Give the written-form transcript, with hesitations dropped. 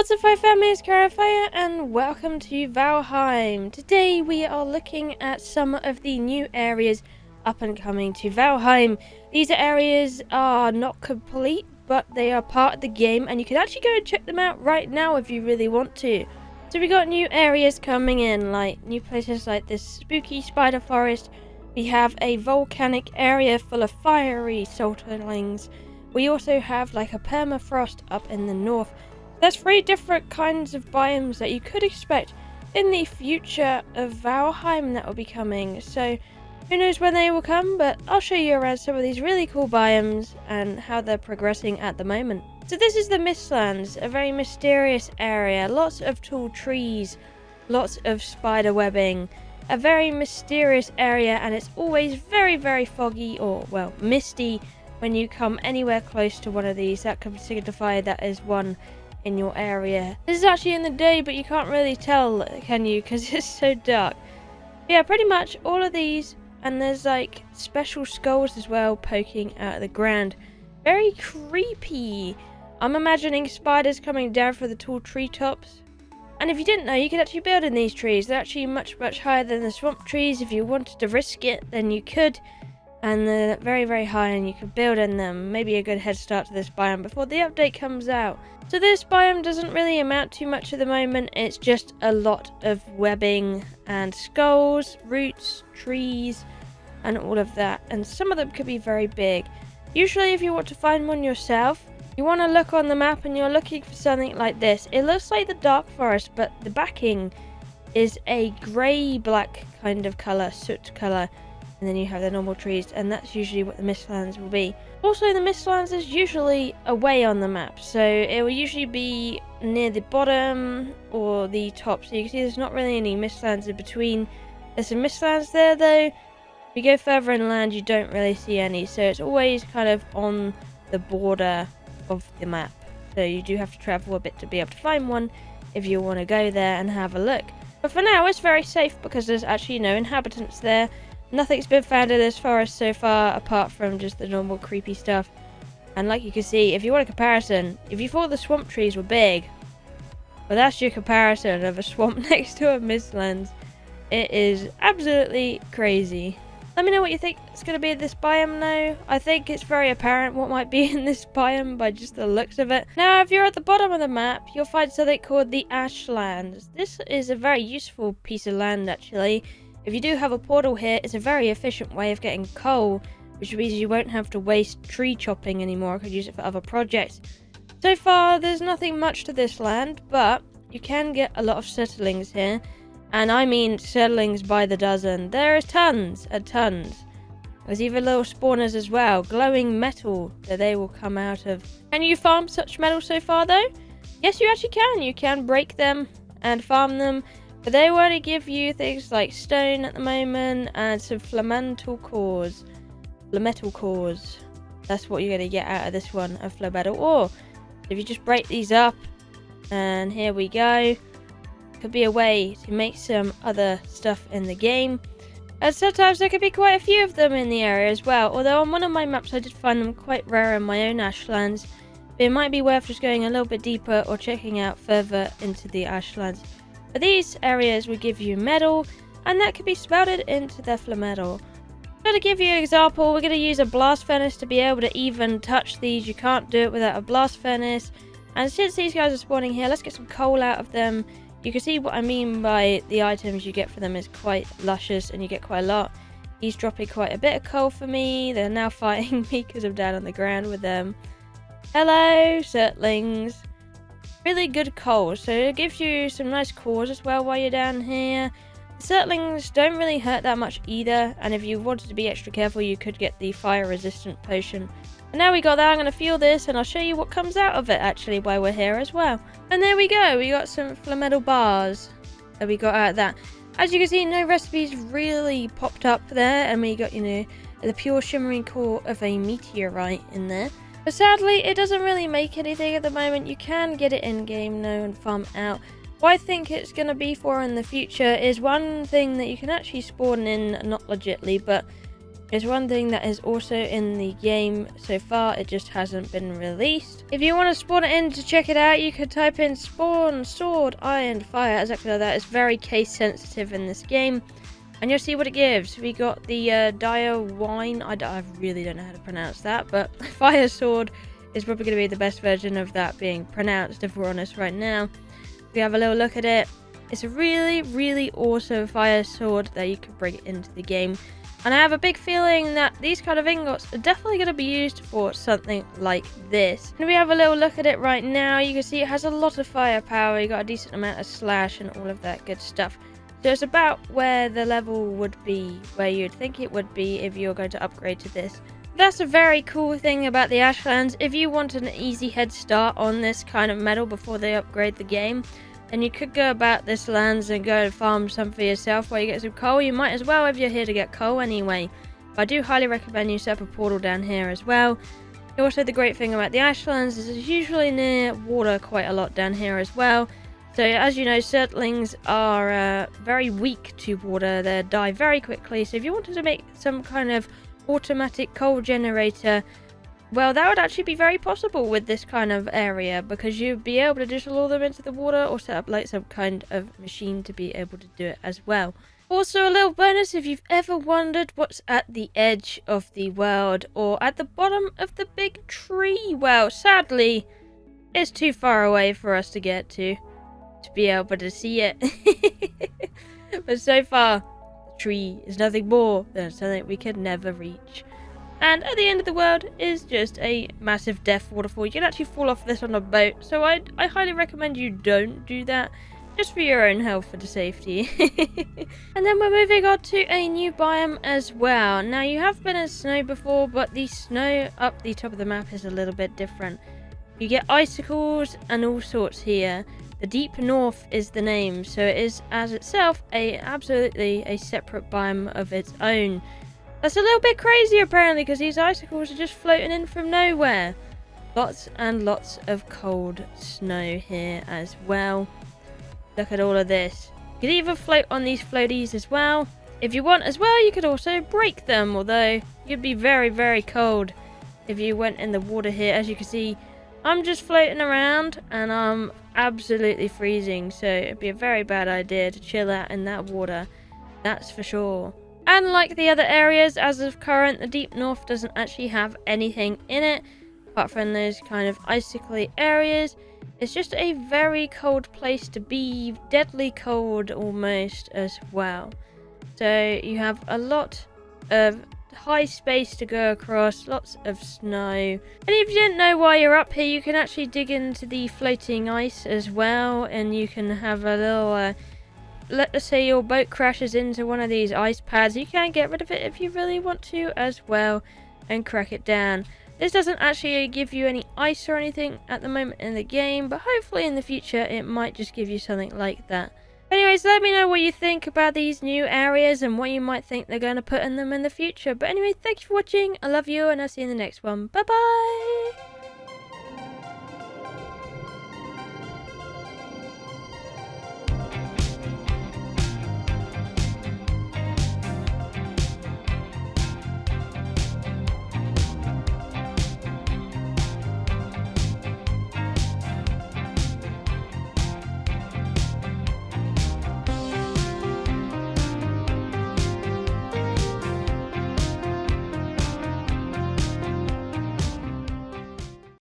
What's up, my family? It's Kiahonfire and welcome to Valheim. Today we are looking at some of the new areas up and coming to Valheim. These areas are not complete, but they are part of the game and you can actually go and check them out right now if you really want to. So we got new areas coming in, like new places like this spooky spider forest. We have a volcanic area full of fiery saltlings. We also have like a permafrost up in the north. There's 3 different kinds of biomes that you could expect in the future of Valheim that will be coming. So who knows when they will come, but I'll show you around some of these really cool biomes and how they're progressing at the moment. So this is the Ashlands, a very mysterious area. Lots of tall trees, lots of spider webbing. A very mysterious area, and it's always very foggy or, well, misty when you come anywhere close to one of these. That could signify that is one in your area. This is actually in the day, but you can't really tell, can you? Because it's so dark. Yeah, pretty much all of these, and there's like special skulls as well poking out of the ground. Very creepy. I'm imagining spiders coming down for the tall treetops. And if you didn't know, you could actually build in these trees. They're actually much higher than the swamp trees. If you wanted to risk it, then you could. And they're very high and you could build in them. Maybe a good head start to this biome before the update comes out. So this biome doesn't really amount to much at the moment. It's just a lot of webbing and skulls, roots, trees, and all of that. And some of them could be very big. Usually if you want to find one yourself, you want to look on the map and you're looking for something like this. It looks like the dark forest, but the backing is a grey-black kind of colour, soot colour. And then you have the normal trees, and that's usually what the Ashlands will be. Also, the Ashlands is usually away on the map, so it will usually be near the bottom or the top. So you can see there's not really any Ashlands in between. There's some Ashlands there, though. If you go further inland, you don't really see any, so it's always kind of on the border of the map. So you do have to travel a bit to be able to find one if you want to go there and have a look. But for now, it's very safe because there's actually no inhabitants there. Nothing's been found in this forest so far, apart from just the normal creepy stuff. And like you can see, if you want a comparison, if you thought the swamp trees were big, well, that's your comparison of a swamp next to a Ashlands. It is absolutely crazy. Let me know what you think it's going to be in this biome now. I think it's very apparent what might be in this biome by just the looks of it. Now, if you're at the bottom of the map, you'll find something called the Ashlands. This is a very useful piece of land, actually. If you do have a portal here, it's a very efficient way of getting coal, which means you won't have to waste tree chopping anymore. I could use it for other projects. So far, there's nothing much to this land, but you can get a lot of settlings here. And I mean settlings by the dozen. There is tons and tons. There's even little spawners as well, glowing metal that they will come out of. Can you farm such metal so far, though? Yes, you actually can. You can break them and farm them. But they will only give you things like stone at the moment and some flametal cores. Flametal cores. That's what you're going to get out of this one, a flametal ore. If you just break these up, and here we go. Could be a way to make some other stuff in the game. And sometimes there could be quite a few of them in the area as well. Although on one of my maps I did find them quite rare in my own Ashlands. But it might be worth just going a little bit deeper or checking out further into the Ashlands. But these areas will give you metal, and that can be smelted into the flametal. So to give you an example, we're going to use a blast furnace to be able to even touch these. You can't do it without a blast furnace. And since these guys are spawning here, let's get some coal out of them. You can see what I mean by the items you get for them is quite luscious, and you get quite a lot. He's dropping quite a bit of coal for me. They're now fighting me because I'm down on the ground with them. Hello, Surtlings. Really good coal, so it gives you some nice cores as well while you're down here. The Surtlings don't really hurt that much either, and if you wanted to be extra careful, you could get the fire resistant potion. And now we got that, I'm going to fuel this and I'll show you what comes out of it actually while we're here as well. And there we go, we got some flametal bars that we got out of that. As you can see, no recipes really popped up there, and we got, you know, the pure shimmering core of a meteorite in there. But sadly, it doesn't really make anything at the moment. You can get it in-game though and farm out. What I think it's going to be for in the future is one thing that you can actually spawn in, not legitly, but It's one thing that is also in the game so far, it just hasn't been released. If you want to spawn it in to check it out, you could type in spawn, sword, iron, fire, exactly like that. It's very case sensitive in this game, and you'll see what it gives. We got the dire wine, I really don't know how to pronounce that, but fire sword is probably going to be the best version of that being pronounced, if we're honest right now. If we have a little look at it, it's a really, really awesome fire sword that you can bring into the game. And I have a big feeling that these kind of ingots are definitely going to be used for something like this. And we have a little look at it right now. You can see it has a lot of firepower. You got a decent amount of slash and all of that good stuff. So it's about where the level would be, where you'd think it would be if you're going to upgrade to this. That's a very cool thing about the Ashlands. If you want an easy head start on this kind of metal before they upgrade the game, and you could go about this lands and go and farm some for yourself while you get some coal. You might as well if you're here to get coal anyway. But I do highly recommend you set up a portal down here as well. Also, the great thing about the Ashlands is it's usually near water quite a lot down here as well. So as you know, Surtlings are very weak to water. They die very quickly. So if you wanted to make some kind of automatic coal generator, well, that would actually be very possible with this kind of area, because you'd be able to just lure them into the water or set up like some kind of machine to be able to do it as well. Also, a little bonus, if you've ever wondered what's at the edge of the world or at the bottom of the big tree, well, sadly, it's too far away for us to get to be able to see it. But so far, the tree is nothing more than something we can never reach. And at the end of the world is just a massive death waterfall. You can actually fall off this on a boat, so I highly recommend you don't do that, just for your own health and safety. And then we're moving on to a new biome as well. Now, you have been in snow before, but the snow up the top of the map is a little bit different. You get icicles and all sorts here. The Deep North is the name, so it is as itself absolutely a separate biome of its own. That's a little bit crazy apparently, because these icicles are just floating in from nowhere. Lots and lots of cold snow here as well. Look at all of this. You could either float on these floaties as well. If you want as well, you could also break them, although you'd be very, very cold if you went in the water here. As you can see, I'm just floating around and I'm absolutely freezing, so it'd be a very bad idea to chill out in that water. That's for sure. And like the other areas, as of current, the Deep North doesn't actually have anything in it, apart from those kind of icicly areas. It's just a very cold place to be, deadly cold almost as well. So you have a lot of high space to go across, lots of snow. And if you didn't know why you're up here, you can actually dig into the floating ice as well, and you can have a little... let's say your boat crashes into one of these ice pads, you can get rid of it if you really want to as well and crack it down. This doesn't actually give you any ice or anything at the moment in the game, but hopefully in the future it might just give you something like that. Anyways, let me know what you think about these new areas and what you might think they're going to put in them in the future. But anyway, thank you for watching, I love you, and I'll see you in the next one. Bye bye!